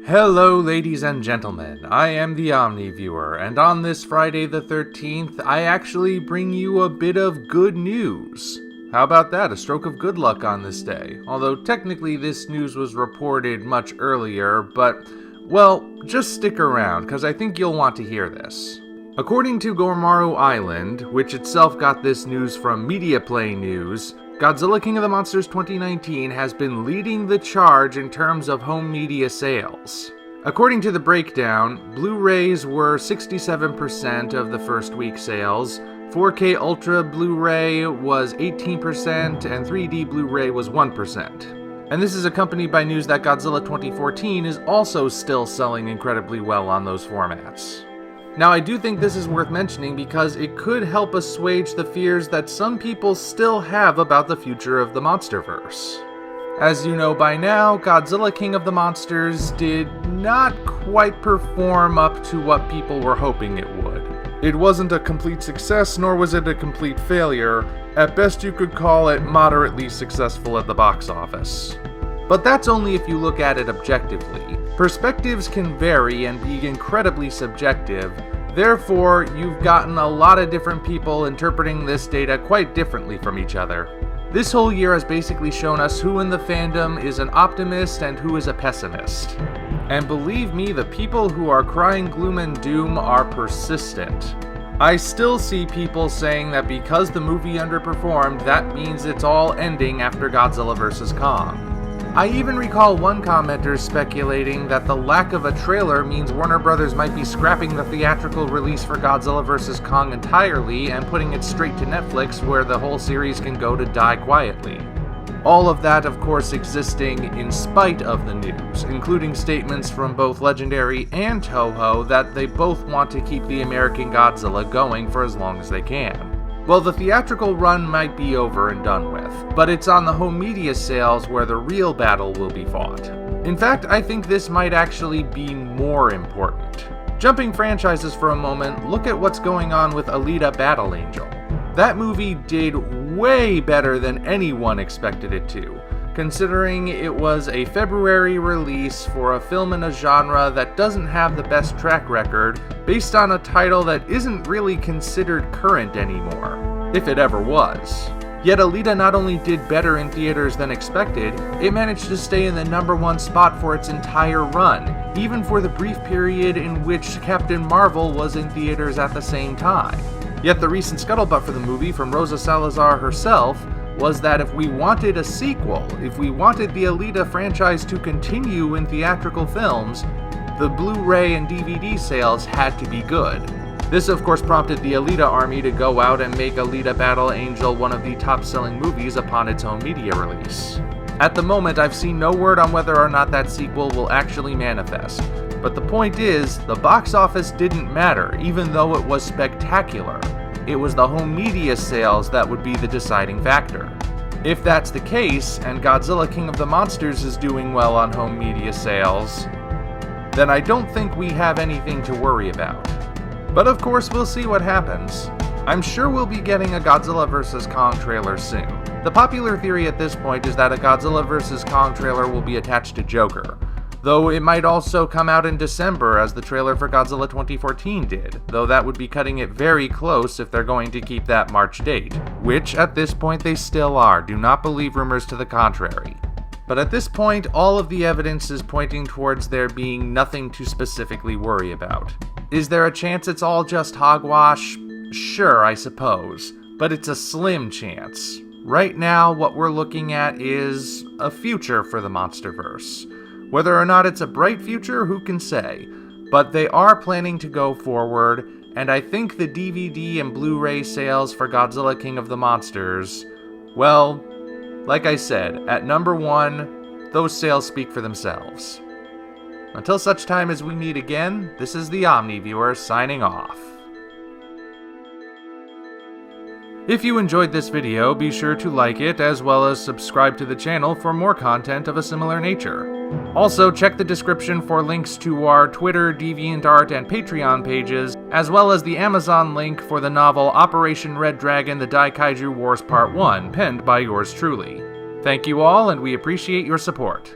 Hello ladies and gentlemen, I am the Omni viewer, and on this Friday the 13th, I actually bring you a bit of good news. How about that, a stroke of good luck on this day? Although technically this news was reported much earlier, but, well, just stick around, cause I think you'll want to hear this. According to Gormaru Island, which itself got this news from MediaPlay News, Godzilla King of the Monsters 2019 has been leading the charge in terms of home media sales. According to the breakdown, Blu-rays were 67% of the first week sales, 4K Ultra Blu-ray was 18%, and 3D Blu-ray was 1%. And this is accompanied by news that Godzilla 2014 is also still selling incredibly well on those formats. Now, I do think this is worth mentioning because it could help assuage the fears that some people still have about the future of the MonsterVerse. As you know by now, Godzilla King of the Monsters did not quite perform up to what people were hoping it would. It wasn't a complete success, nor was it a complete failure. At best, you could call it moderately successful at the box office. But that's only if you look at it objectively. Perspectives can vary and be incredibly subjective, therefore you've gotten a lot of different people interpreting this data quite differently from each other. This whole year has basically shown us who in the fandom is an optimist and who is a pessimist. And believe me, the people who are crying gloom and doom are persistent. I still see people saying that because the movie underperformed, that means it's all ending after Godzilla vs. Kong. I even recall one commenter speculating that the lack of a trailer means Warner Brothers might be scrapping the theatrical release for Godzilla vs. Kong entirely and putting it straight to Netflix where the whole series can go to die quietly. All of that, of course, existing in spite of the news, including statements from both Legendary and Toho that they both want to keep the American Godzilla going for as long as they can. Well, the theatrical run might be over and done with, but it's on the home media sales where the real battle will be fought. In fact, I think this might actually be more important. Jumping franchises for a moment, look at what's going on with Alita Battle Angel. That movie did way better than anyone expected it to, considering it was a February release for a film in a genre that doesn't have the best track record, based on a title that isn't really considered current anymore, if it ever was. Yet Alita not only did better in theaters than expected, it managed to stay in the #1 spot for its entire run, even for the brief period in which Captain Marvel was in theaters at the same time. Yet the recent scuttlebutt for the movie from Rosa Salazar herself was that if we wanted a sequel, if we wanted the Alita franchise to continue in theatrical films, the Blu-ray and DVD sales had to be good. This of course prompted the Alita army to go out and make Alita Battle Angel one of the top-selling movies upon its home media release. At the moment, I've seen no word on whether or not that sequel will actually manifest, but the point is, the box office didn't matter, even though it was spectacular. It was the home media sales that would be the deciding factor. If that's the case, and Godzilla King of the Monsters is doing well on home media sales, then I don't think we have anything to worry about. But of course, we'll see what happens. I'm sure we'll be getting a Godzilla vs. Kong trailer soon. The popular theory at this point is that a Godzilla vs. Kong trailer will be attached to Joker, though it might also come out in December as the trailer for Godzilla 2014 did, though that would be cutting it very close if they're going to keep that March date, which at this point they still are, do not believe rumors to the contrary. But at this point, all of the evidence is pointing towards there being nothing to specifically worry about. Is there a chance it's all just hogwash? Sure, I suppose, but it's a slim chance. Right now, what we're looking at is a future for the MonsterVerse. Whether or not it's a bright future, who can say? But they are planning to go forward, and I think the DVD and Blu-ray sales for Godzilla King of the Monsters, well, like I said, at #1, those sales speak for themselves. Until such time as we meet again, this is the Omni viewer signing off. If you enjoyed this video, be sure to like it, as well as subscribe to the channel for more content of a similar nature. Also, check the description for links to our Twitter, DeviantArt, and Patreon pages, as well as the Amazon link for the novel Operation Red Dragon: The Daikaiju Wars Part 1, penned by yours truly. Thank you all, and we appreciate your support.